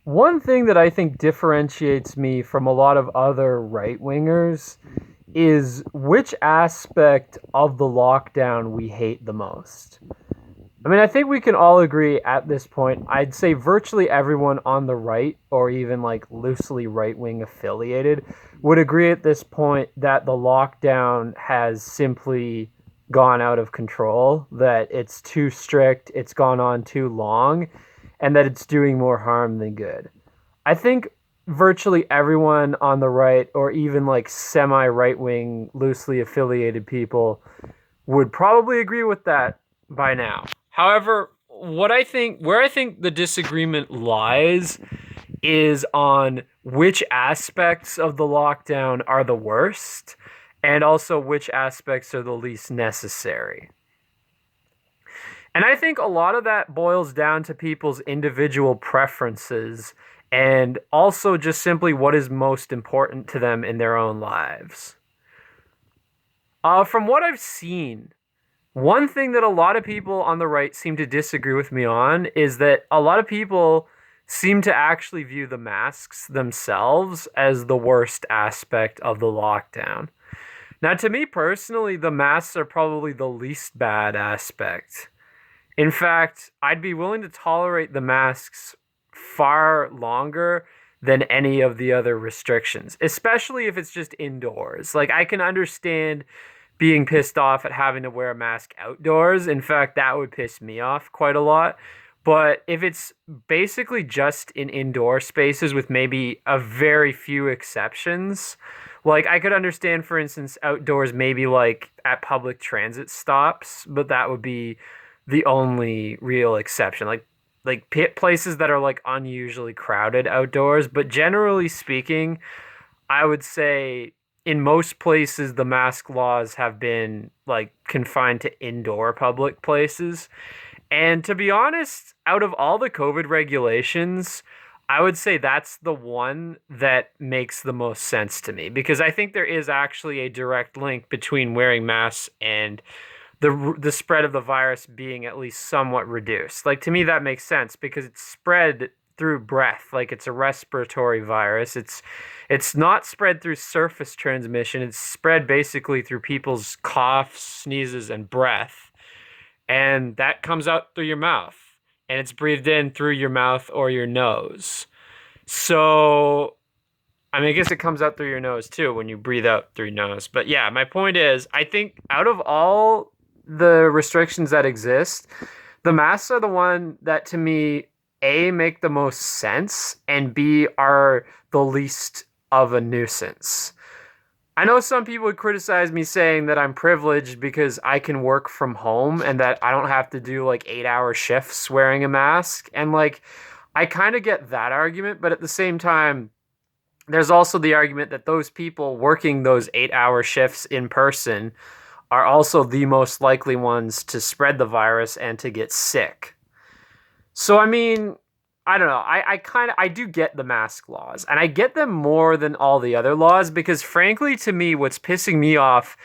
One thing that I think differentiates me from a lot of other right wingers is which aspect of the lockdown we hate the most. I mean, I think we can all agree at this point. I'd say virtually everyone on the right, or even like loosely right wing affiliated, would agree at this point that the lockdown has simply gone out of control, that it's too strict, it's gone on too long, and that it's doing more harm than good. I think virtually everyone on the right, or even like semi right wing, loosely affiliated people, would probably agree with that by now. However, where I think the disagreement lies is on which aspects of the lockdown are the worst and also which aspects are the least necessary. And I think a lot of that boils down to people's individual preferences and also just simply what is most important to them in their own lives. From what I've seen, one thing that a lot of people on the right seem to disagree with me on is that a lot of people seem to actually view the masks themselves as the worst aspect of the lockdown. Now, to me personally, the masks are probably the least bad aspect. In fact, I'd be willing to tolerate the masks far longer than any of the other restrictions, especially if it's just indoors. Like, I can understand being pissed off at having to wear a mask outdoors. In fact, that would piss me off quite a lot. But if it's basically just in indoor spaces with maybe a very few exceptions, like I could understand, for instance, outdoors, maybe like at public transit stops, but that would be the only real exception. Like pit places that are like unusually crowded outdoors, but generally speaking, I would say in most places the mask laws have been like confined to indoor public places. And to be honest, out of all the COVID regulations, I would say that's the one that makes the most sense to me because I think there is actually a direct link between wearing masks and the spread of the virus being at least somewhat reduced. Like to me that makes sense because it's spread through breath, like it's a respiratory virus. It's not spread through surface transmission. It's spread basically through people's coughs, sneezes and breath. And that comes out through your mouth and it's breathed in through your mouth or your nose. So I mean, I guess it comes out through your nose too when you breathe out through your nose. But yeah, my point is, I think out of all the restrictions that exist, the masks are the one that to me, A, make the most sense, and B, are the least of a nuisance. I know some people would criticize me saying that I'm privileged because I can work from home and that I don't have to do like 8-hour shifts wearing a mask. And like, I kind of get that argument, but at the same time, there's also the argument that those people working those 8-hour shifts in person are also the most likely ones to spread the virus and to get sick. So, I mean, I don't know. I kind of I do get the mask laws, and I get them more than all the other laws because, frankly, to me, what's pissing me off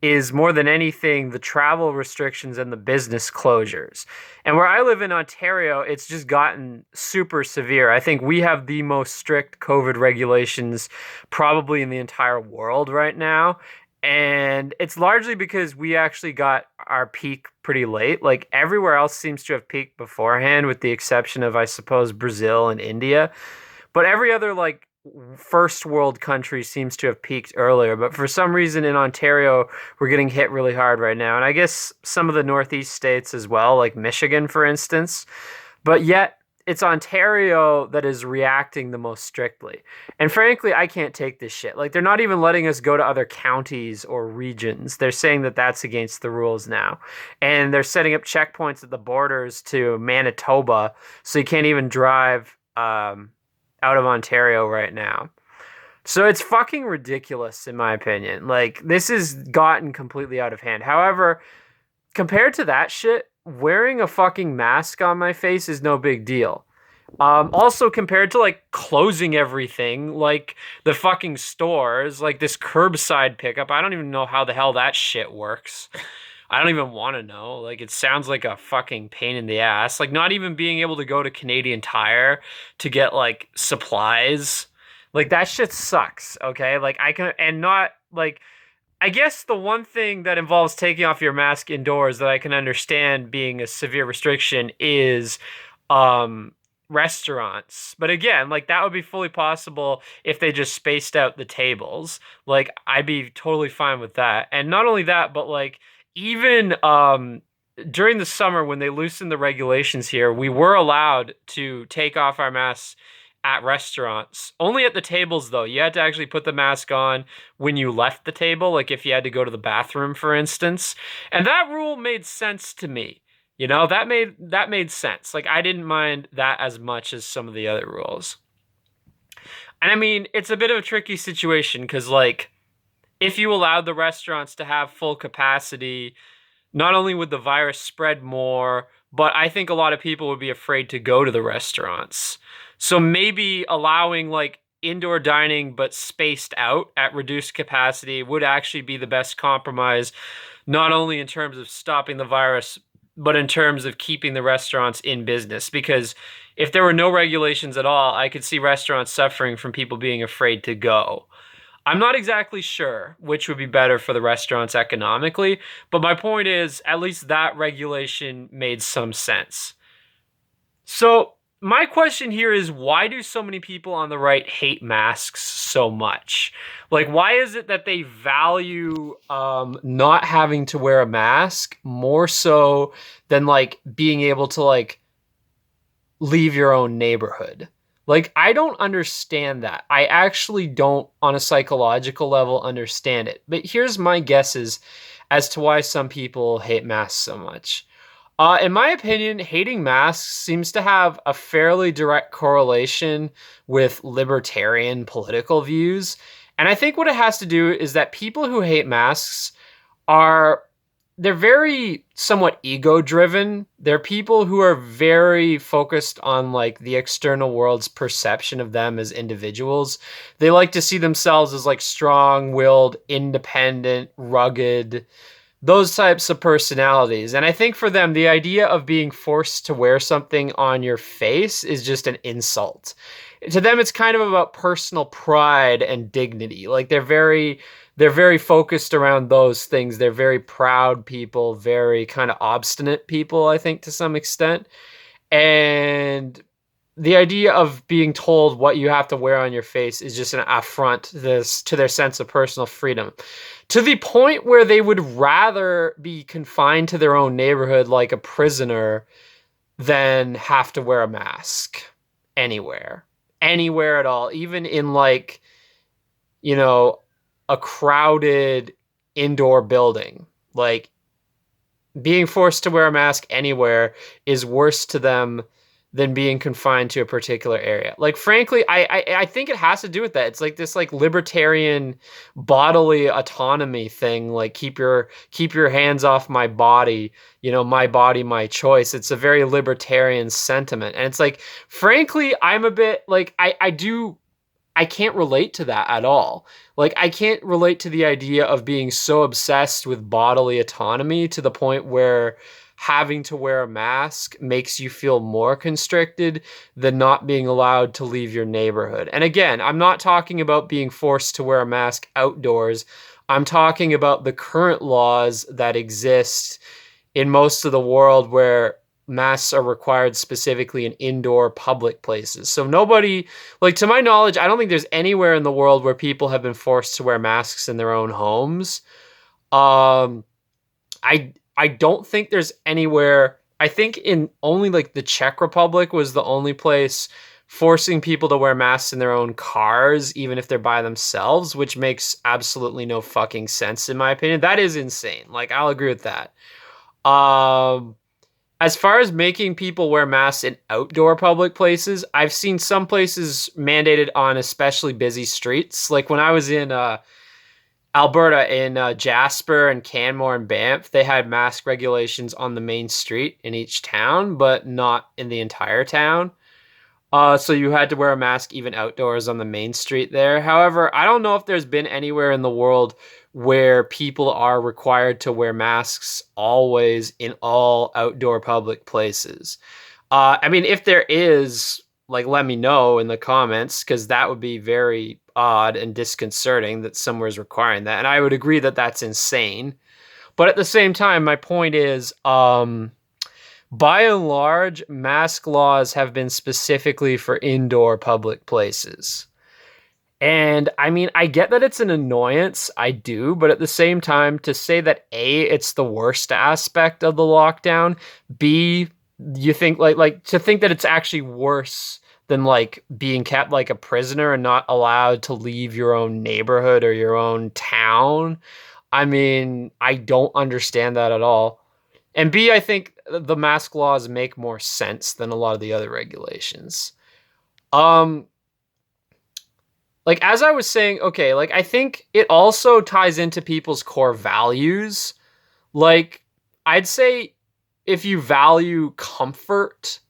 is more than anything the travel restrictions and the business closures. And where I live in Ontario, it's just gotten super severe. I think we have the most strict COVID regulations probably in the entire world right now. And it's largely because we actually got our peak pretty late. Like everywhere else seems to have peaked beforehand, with the exception of, I suppose, Brazil and India. But every other like first world country seems to have peaked earlier. But for some reason in Ontario, we're getting hit really hard right now. And I guess some of the Northeast states as well, like Michigan, for instance. But yet, it's Ontario that is reacting the most strictly. And frankly, I can't take this shit. Like, they're not even letting us go to other counties or regions. They're saying that that's against the rules now. And they're setting up checkpoints at the borders to Manitoba, so you can't even drive out of Ontario right now. So it's fucking ridiculous, in my opinion. Like, this has gotten completely out of hand. However, compared to that shit, wearing a fucking mask on my face is no big deal. Also, compared to like closing everything, like the fucking stores, like this curbside pickup, I don't even know how the hell that shit works. I don't even want to know. Like, it sounds like a fucking pain in the ass. Like, not even being able to go to Canadian Tire to get like supplies. Like, that shit sucks, okay? Like, I can, and not like, I guess the one thing that involves taking off your mask indoors that I can understand being a severe restriction is um restaurants. But again, like that would be fully possible if they just spaced out the tables. Like I'd be totally fine with that. And not only that, but like even during the summer when they loosened the regulations here, we were allowed to take off our masks at restaurants. Only at the tables though. You had to actually put the mask on when you left the table, like if you had to go to the bathroom, for instance. And that rule made sense to me. You know, that made sense. Like I didn't mind that as much as some of the other rules. And I mean, it's a bit of a tricky situation because like if you allowed the restaurants to have full capacity, not only would the virus spread more, but I think a lot of people would be afraid to go to the restaurants. So maybe allowing like indoor dining but spaced out at reduced capacity would actually be the best compromise, not only in terms of stopping the virus, but in terms of keeping the restaurants in business. Because if there were no regulations at all, I could see restaurants suffering from people being afraid to go. I'm not exactly sure which would be better for the restaurants economically, but my point is at least that regulation made some sense. So, my question here is why do so many people on the right hate masks so much? Like, why is it that they value not having to wear a mask more so than like being able to like leave your own neighborhood? Like, I don't understand that. I actually don't, on a psychological level, understand it. But here's my guesses as to why some people hate masks so much. In my opinion, hating masks seems to have a fairly direct correlation with libertarian political views. And I think what it has to do is that people who hate masks are they're very somewhat ego driven. They're people who are very focused on like the external world's perception of them as individuals. They like to see themselves as like strong-willed, independent, rugged, those types of personalities. And I think for them, the idea of being forced to wear something on your face is just an insult. To them, it's kind of about personal pride and dignity. Like they're very focused around those things. They're very proud people, very kind of obstinate people, I think, to some extent. And the idea of being told what you have to wear on your face is just an affront to their sense of personal freedom. To the point where they would rather be confined to their own neighborhood like a prisoner than have to wear a mask anywhere. Anywhere at all. Even in like, you know, a crowded indoor building. Like being forced to wear a mask anywhere is worse to them than being confined to a particular area. Like frankly, I think it has to do with that. It's like this like libertarian bodily autonomy thing. Like keep your hands off my body. You know, my body, my choice. It's a very libertarian sentiment, and it's like frankly, I'm a bit like I can't relate to that at all. Like, I can't relate to the idea of being so obsessed with bodily autonomy to the point where having to wear a mask makes you feel more constricted than not being allowed to leave your neighborhood. And again, I'm not talking about being forced to wear a mask outdoors. I'm talking about the current laws that exist in most of the world where masks are required specifically in indoor public places. So nobody, like to my knowledge, I don't think there's anywhere in the world where people have been forced to wear masks in their own homes. Um, I don't think there's anywhere. I think in only like the Czech Republic was the only place forcing people to wear masks in their own cars, even if they're by themselves, which makes absolutely no fucking sense in my opinion. That is insane. Like I'll agree with that. Um, as far as making people wear masks in outdoor public places, I've seen some places mandated on especially busy streets. Like when I was in Alberta, in Jasper and Canmore and Banff, they had mask regulations on the main street in each town, but not in the entire town. So you had to wear a mask even outdoors on the main street there. However, I don't know if there's been anywhere in the world where people are required to wear masks always in all outdoor public places. I mean, if there is, like, let me know in the comments, because that would be very odd and disconcerting that somewhere is requiring that. And I would agree that that's insane. But at the same time, my point is, by and large, mask laws have been specifically for indoor public places. And I mean, I get that it's an annoyance, I do, but at the same time, to say that A, it's the worst aspect of the lockdown, B, you think like to think that it's actually worse than like being kept like a prisoner and not allowed to leave your own neighborhood or your own town. I mean, I don't understand that at all. And B, I think the mask laws make more sense than a lot of the other regulations. Um, like as I was saying, okay, like I think it also ties into people's core values. Like I'd say if you value comfort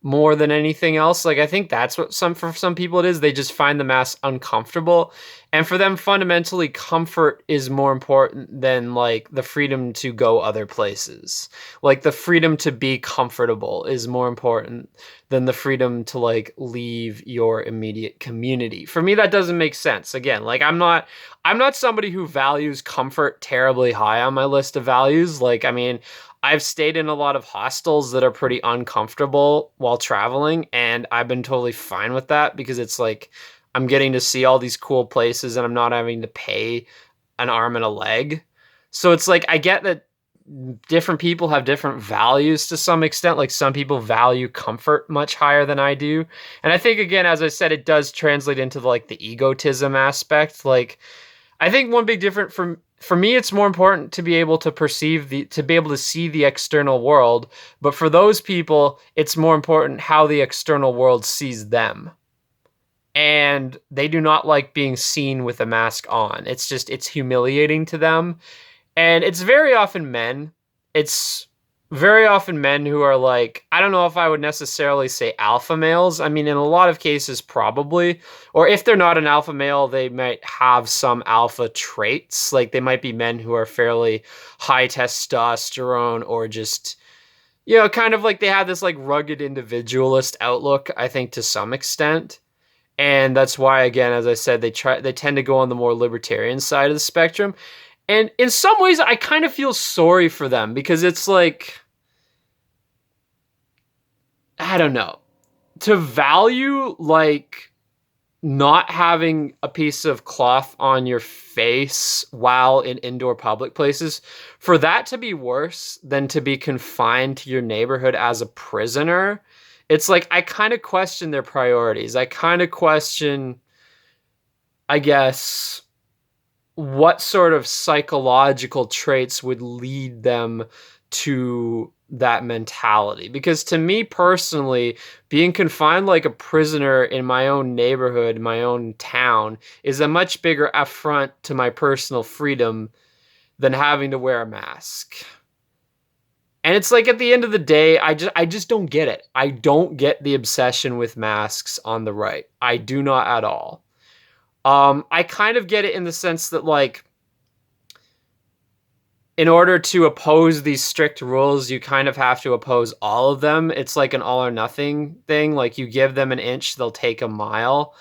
more than anything else, like I think that's what for some people it is. They just find the mask uncomfortable. And for them, fundamentally, comfort is more important than like the freedom to go other places. Like the freedom to be comfortable is more important than the freedom to like leave your immediate community. For me, that doesn't make sense. Again, like I'm not somebody who values comfort terribly high on my list of values. Like, I mean, I've stayed in a lot of hostels that are pretty uncomfortable while traveling, and I've been totally fine with that because it's like I'm getting to see all these cool places and I'm not having to pay an arm and a leg. So it's like I get that different people have different values to some extent. Like some people value comfort much higher than I do. And I think again, as I said, it does translate into like the egotism aspect. Like I think one big difference for me, it's more important to be able to to be able to see the external world. But for those people, it's more important how the external world sees them. And they do not like being seen with a mask on. It's humiliating to them. And it's very often men. It's very often men who are like, I don't know if I would necessarily say alpha males. I mean, in a lot of cases, probably. Or if they're not an alpha male, they might have some alpha traits. Like they might be men who are fairly high testosterone or just, you know, kind of like they have this like rugged individualist outlook, I think, to some extent. And that's why, again, as I said, they tend to go on the more libertarian side of the spectrum. And in some ways, I kind of feel sorry for them because it's like, I don't know, to value like not having a piece of cloth on your face while in indoor public places, for that to be worse than to be confined to your neighborhood as a prisoner. It's like I kind of question their priorities. I kind of question, I guess, what sort of psychological traits would lead them to that mentality. Because to me personally, being confined like a prisoner in my own neighborhood, my own town, is a much bigger affront to my personal freedom than having to wear a mask. And it's like at the end of the day, I just don't get it. I don't get the obsession with masks on the right. I do not at all. I kind of get it in the sense that like in order to oppose these strict rules, you kind of have to oppose all of them. It's like an all or nothing thing. Like you give them an inch, they'll take a mile.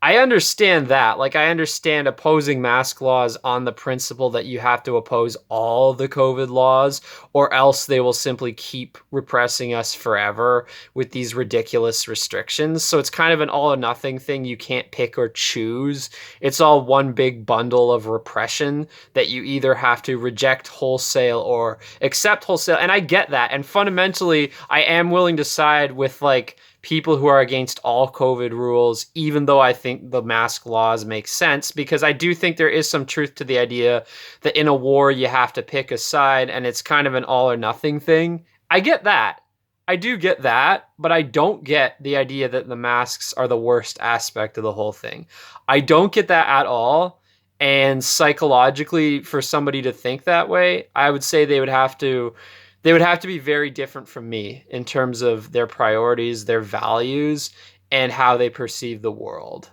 I understand that. Like, I understand opposing mask laws on the principle that you have to oppose all the COVID laws, or else they will simply keep repressing us forever with these ridiculous restrictions. So it's kind of an all or nothing thing. You can't pick or choose. It's all one big bundle of repression that you either have to reject wholesale or accept wholesale. And I get that. And fundamentally, I am willing to side with, like, people who are against all COVID rules, even though I think the mask laws make sense, because I do think there is some truth to the idea that in a war you have to pick a side and it's kind of an all or nothing thing. I get that. I do get that, but I don't get the idea that the masks are the worst aspect of the whole thing. I don't get that at all. And psychologically, for somebody to think that way, I would say they would have to be very different from me in terms of their priorities, their values, and how they perceive the world.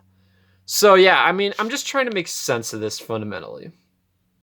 So yeah, I mean, I'm just trying to make sense of this fundamentally.